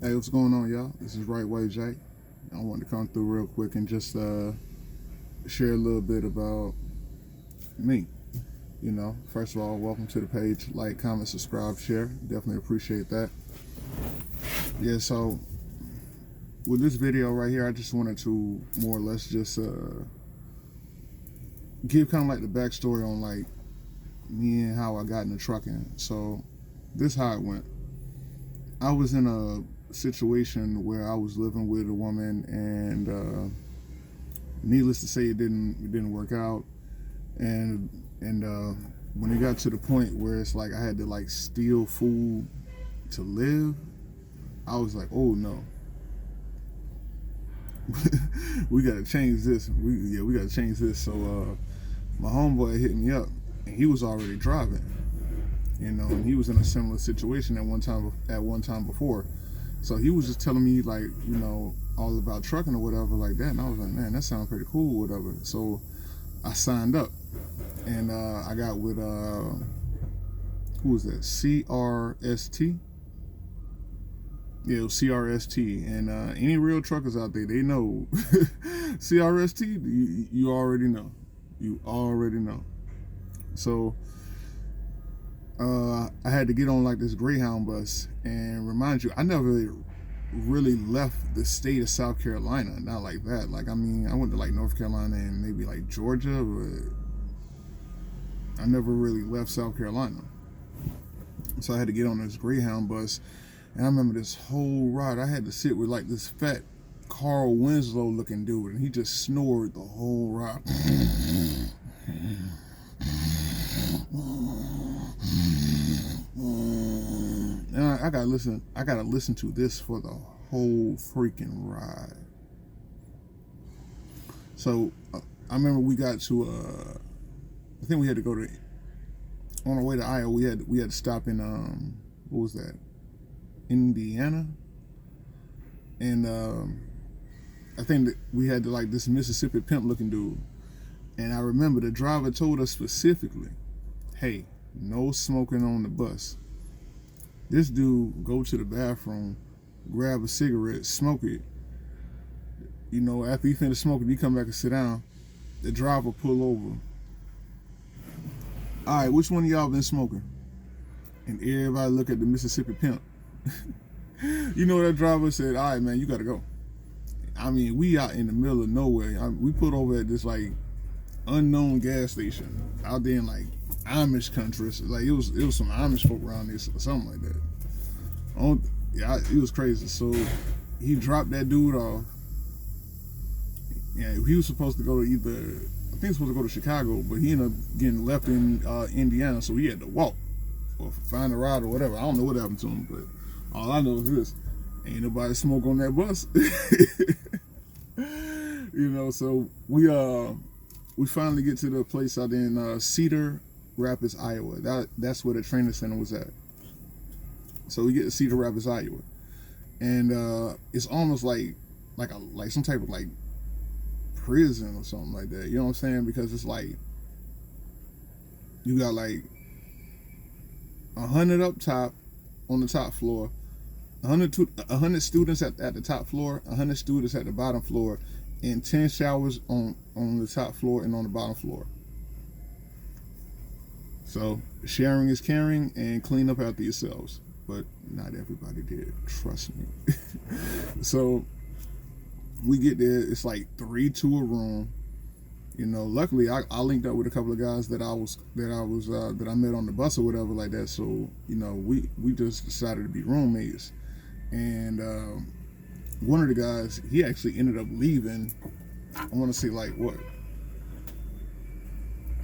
Hey, what's going on, y'all? This is Wrightway Jay. I wanted to come through real quick and just share a little bit about me. First of all, welcome to the page. Like, comment, subscribe, share. Definitely appreciate that. Yeah, so with this video right here, I just wanted to more or less just give kind of like the backstory on like me and how I got into trucking. So this how it went. I was in a situation where I was living with a woman, and needless to say, it didn't work out. And when it got to the point where it's like I had to like steal food to live, I was like, oh no, we gotta change this. We gotta change this. So my homeboy hit me up, and he was already driving. And he was in a similar situation at one time before. So he was just telling me like, all about trucking or whatever like that. And I was like, man, that sounds pretty cool, whatever. So I signed up, and I got with who was that? CRST. Yeah, it was CRST. And any real truckers out there, they know CRST. You already know. You already know. So I had to get on like this Greyhound bus, and remind you, I never really left the state of South Carolina. Not like that. Like, I mean, I went to like North Carolina and maybe like Georgia, but I never really left South Carolina. So I had to get on this Greyhound bus, and I remember this whole ride I had to sit with like this fat Carl Winslow looking dude, and he just snored the whole ride. And I gotta listen to this for the whole freaking ride. So I remember we got to I think we had to go to, on our way to Iowa, we had to stop in what was that, Indiana. And I think that we had to like this Mississippi pimp looking dude. And I remember the driver told us specifically, hey, no smoking on the bus. This dude go to the bathroom, grab a cigarette, smoke it. After he finished smoking, he come back and sit down. The driver pull over. All right, which one of y'all been smoking? And everybody look at the Mississippi pimp. That driver said, all right, man, you gotta go. I mean, we out in the middle of nowhere. We pulled over at this like unknown gas station out there in like Amish country. Like it was some Amish folk around there or something like that. Yeah, it was crazy. So he dropped that dude off. Yeah, he was supposed to go to I think he was supposed to go to Chicago, but he ended up getting left in Indiana, so he had to walk or find a ride or whatever. I don't know what happened to him, but all I know is this: ain't nobody smoke on that bus. So we finally get to the place out in Cedar Rapids, Iowa. That's where the training center was at. So we get to Cedar Rapids, Iowa, and it's almost like some type of like prison or something like that. You know what I'm saying? Because it's like you got like 100 up top on the top floor, 100 students at the top floor, 100 students at the bottom floor, and 10 showers on the top floor and on the bottom floor. So sharing is caring, and clean up after yourselves. But not everybody did, trust me. So we get there, it's like 3 to a room. Luckily I linked up with a couple of guys that I met on the bus or whatever like that. So we just decided to be roommates. And one of the guys, he actually ended up leaving. I want to say like what,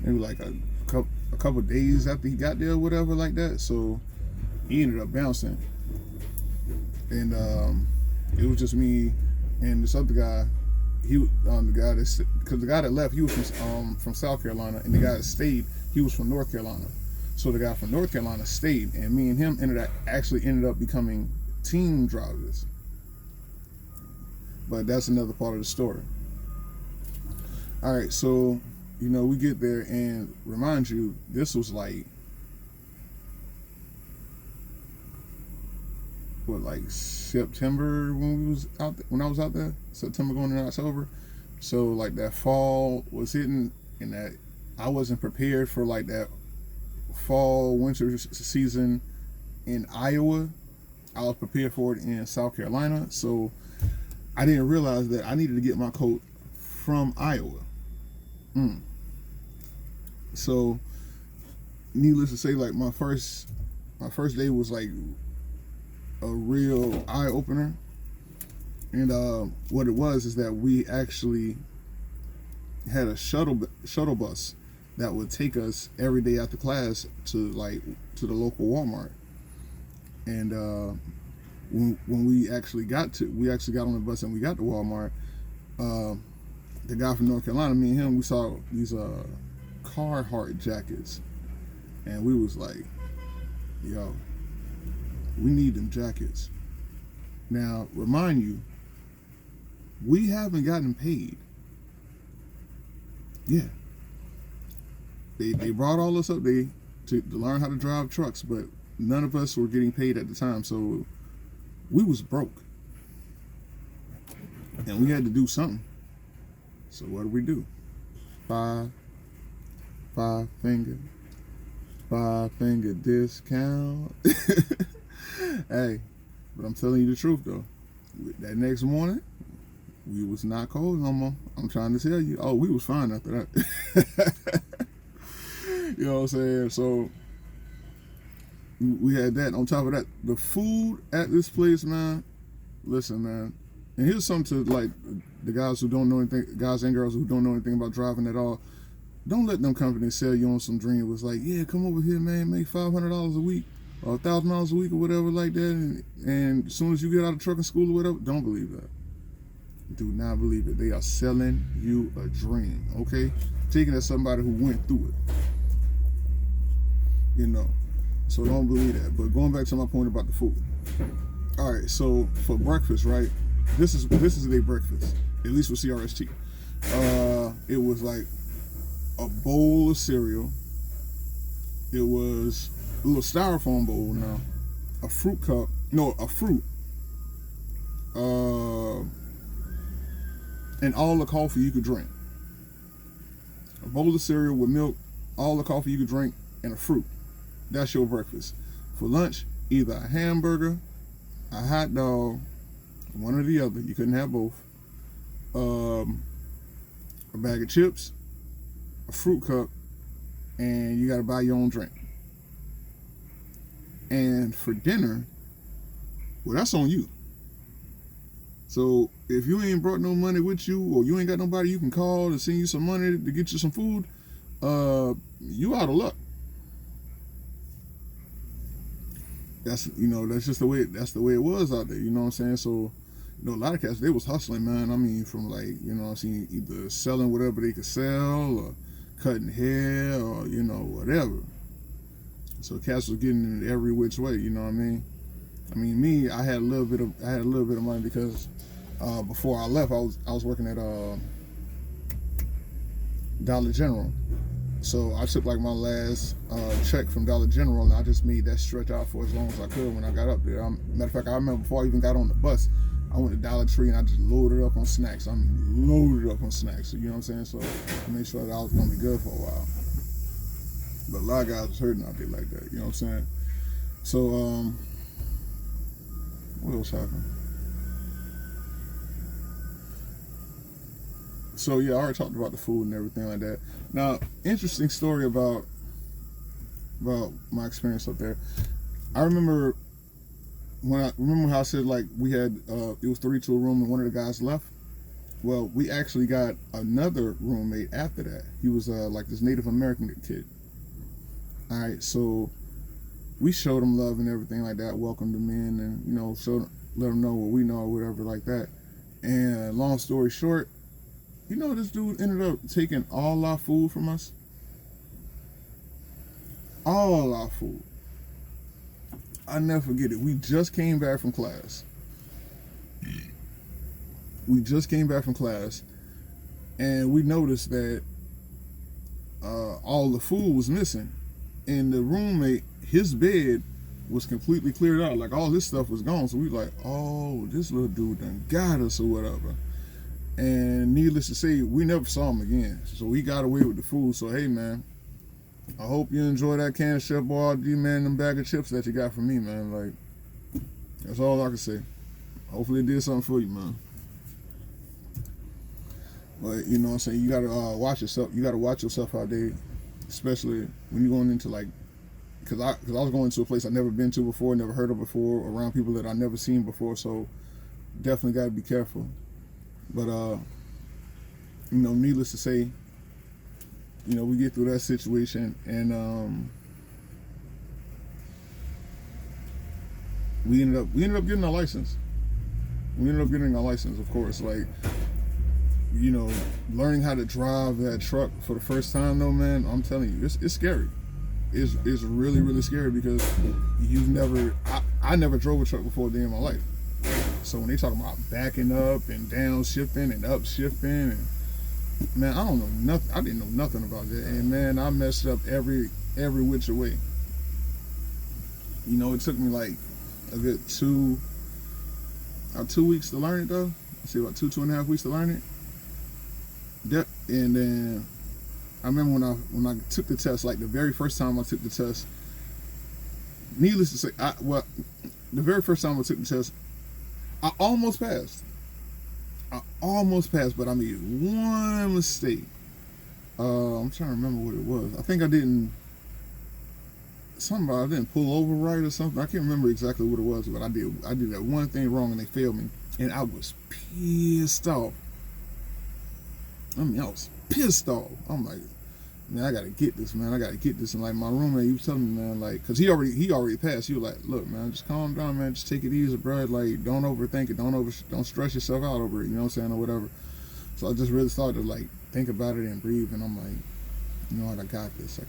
maybe like a couple days after he got there or whatever like that. So he ended up bouncing, and it was just me and this other guy. Because the guy that left, he was from South Carolina, and the guy that stayed, he was from North Carolina. So the guy from North Carolina stayed, and me and him ended up becoming team drivers. But that's another part of the story. All right, so we get there, and remind you, this was like what, like September when we was out when I was out there, September going into October. So like that fall was hitting, and that I wasn't prepared for like that fall winter season in Iowa. I was prepared for it in South Carolina, so I didn't realize that I needed to get my coat from Iowa. Mm. So, needless to say, like my first day was like a real eye opener. And what it was is that we actually had a shuttle bus that would take us every day after class to the local Walmart. And when we actually got on the bus and we got to Walmart, the guy from North Carolina, me and him, we saw these Carhartt jackets, and we was like, yo, we need them jackets. Now, remind you, we haven't gotten paid. Yeah. They brought all us up there to learn how to drive trucks, but none of us were getting paid at the time, so we was broke. And we had to do something. So what do? Five finger discount. Hey, but I'm telling you the truth though. That next morning, we was not cold no more. I'm trying to tell you. Oh, we was fine after that. You know what I'm saying? So we had that. On top of that, the food at this place, man. Listen, man. And here's something to like the guys who don't know anything, guys and girls who don't know anything about driving at all. Don't let them companies sell you on some dream. It was like, yeah, come over here, man, make $500 a week or $1,000 a week or whatever like that. And as soon as you get out of trucking school or whatever, don't believe that. Do not believe it. They are selling you a dream, okay? Taking it as somebody who went through it. You know, so don't believe that. But going back to my point about the food. All right, so for breakfast, right? This is their breakfast, at least for CRST. It was like a bowl of cereal. It was a little styrofoam bowl now, a fruit, and all the coffee you could drink. A bowl of cereal with milk, all the coffee you could drink, and a fruit. That's your breakfast. For lunch, either a hamburger, a hot dog, one or the other. You couldn't have both. A bag of chips, a fruit cup, and you got to buy your own drink. And for dinner, well, that's on you. So if you ain't brought no money with you, or you ain't got nobody you can call to send you some money to get you some food, you out of luck. That's just the way it was out there. You know what I'm saying? So, a lot of cats, they was hustling, man. I mean, from like, I'm seeing either selling whatever they could sell, or cutting hair, or whatever. So cats was getting it every which way. You know what I mean? I mean, me, I had a little bit of money because before I left, I was working at Dollar General. So I took like my last check from Dollar General, and I just made that stretch out for as long as I could when I got up there. Matter of fact, I remember before I even got on the bus, I went to Dollar Tree and I just loaded up on snacks. I mean, loaded up on snacks. So, you know what I'm saying? So I made sure that I was gonna be good for a while. But a lot of guys was hurting out there like that. You know what I'm saying? So what else happened? So yeah, I already talked about the food and everything like that. Now, interesting story about my experience up there. I remember how I said like we had it was 3 to a room and one of the guys left. Well, we actually got another roommate after that. He was like this Native American kid. All right, so we showed him love and everything like that, welcomed him in, and let him know what we know or whatever like that. And long story short, this dude ended up taking all our food from us. All our food. I never forget it. We just came back from class. And we noticed that all the food was missing. And the roommate, his bed was completely cleared out. Like all this stuff was gone. So we like, oh, this little dude done got us or whatever. And needless to say, we never saw him again. So he got away with the food. So hey, man, I hope you enjoy that can of Chef Boyardee, man. Them bag of chips that you got from me, man. Like, that's all I can say. Hopefully it did something for you, man. But you know what I'm saying, you gotta watch yourself. You gotta watch yourself out there, especially when you're going into like, cause I was going to a place I've never been to before, never heard of before, around people that I never seen before. So definitely gotta be careful. But you know, needless to say, you know, we get through that situation, and we ended up getting our license. We ended up getting our license, of course. Like, you know, learning how to drive that truck for the first time, though, man, I'm telling you, it's scary. It's really, really scary because I never drove a truck before a day in my life. So when they talk about backing up and downshifting and upshifting, and man, I don't know nothing. I didn't know nothing about that, and man, I messed up every which way. You know, it took me like a good 2 weeks to learn it, though. Let's see, about 2.5 weeks to learn it. And then I remember when I took the test, like the very first time I took the test. Needless to say, the very first time I took the test, I almost passed. But I made one mistake. I'm trying to remember what it was. I think I didn't pull over right or something. I can't remember exactly what it was, but I did that one thing wrong and they failed me, and I was pissed off. I was pissed off. I'm like, man, I gotta get this, man. I gotta get this. And like my roommate, he was telling me, man, like, cause he already passed. He was like, look, man, just calm down, man. Just take it easy, bro. Like, don't overthink it. Don't stress yourself out over it. You know what I'm saying, or whatever. So I just really started to like think about it and breathe. And I'm like, you know what? I got this.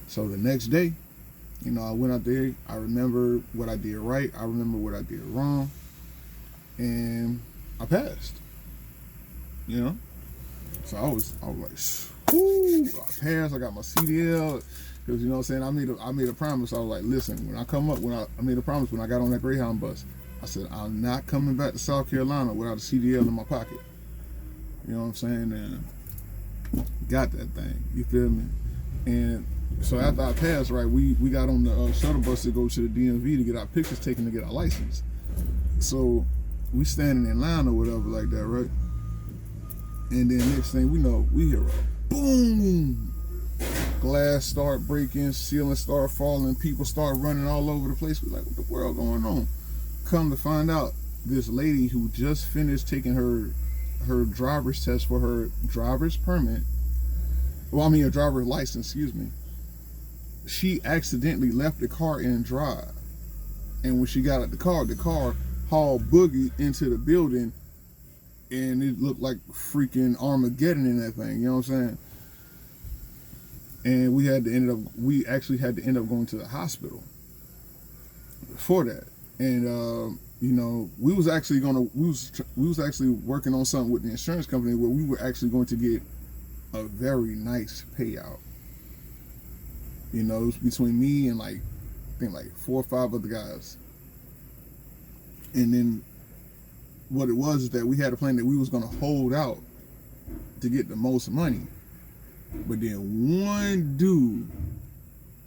So the next day, you know, I went out there. I remember what I did right. I remember what I did wrong, and I passed. You know, so I was like, whoo, I passed. I got my CDL, because you know what I'm saying. I made a promise. I was like, listen, when I come up, I made a promise when I got on that Greyhound bus. I said, I'm not coming back to South Carolina without a CDL in my pocket. You know what I'm saying? And got that thing. You feel me? And so after I passed, right, we got on the shuttle bus to go to the DMV to get our pictures taken to get our license. So we standing in line or whatever like that, right? And then next thing we know, we hear a boom, glass start breaking, ceiling start falling, people start running all over the place. We're like, what the world going on? Come to find out, this lady who just finished taking her driver's test for her driver's permit, her driver's license, excuse me, she accidentally left the car in drive. And when she got out the car hauled Boogie into the building, and it looked like freaking Armageddon in that thing, you know what I'm saying? And we actually had to end up going to the hospital for that. And you know, we was actually working on something with the insurance company where we were actually going to get a very nice payout. You know, it was between me and I think 4 or 5 other guys. And then what it was is that we had a plan that we was going to hold out to get the most money. But then one dude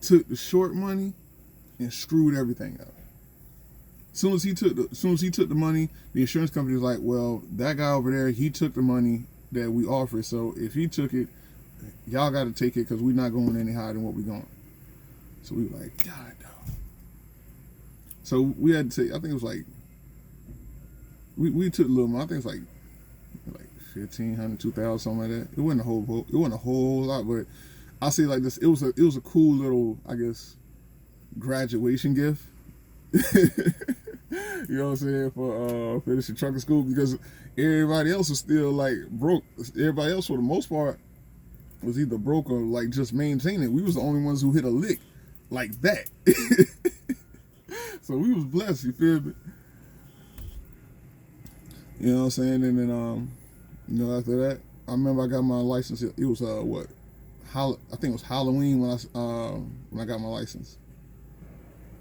took the short money and screwed everything up. As soon as he took the money, the insurance company was like, well, that guy over there, he took the money that we offered. So if he took it, y'all got to take it, because we're not going any higher than what we're going. So we were like, God, no. So we had to take, I think it was like, we took a little more. I think it's like $1,500, $2,000, something like that. It wasn't a whole lot, but I'll say it like this: it was a cool little, I guess, graduation gift. You know what I'm saying, for finishing trucking school, because everybody else was still like broke. Everybody else, for the most part, was either broke or like just maintaining. We was the only ones who hit a lick like that. So we was blessed. You feel me? You know what I'm saying? And then, you know, after that, I remember I got my license. It was I think it was Halloween when I got my license.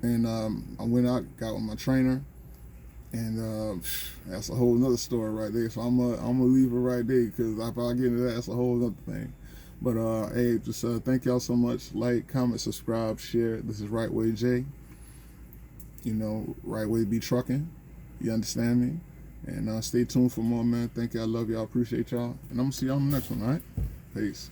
And I went out, got with my trainer, and that's a whole nother story right there. So I'm gonna leave it right there because if I get into that, that's a whole other thing. But hey, just thank y'all so much. Like, comment, subscribe, share. This is Wrightway J. You know, Wrightway be trucking. You understand me? And stay tuned for more, man. Thank you. I love y'all. Appreciate y'all. And I'm gonna see y'all on the next one. All right. Peace.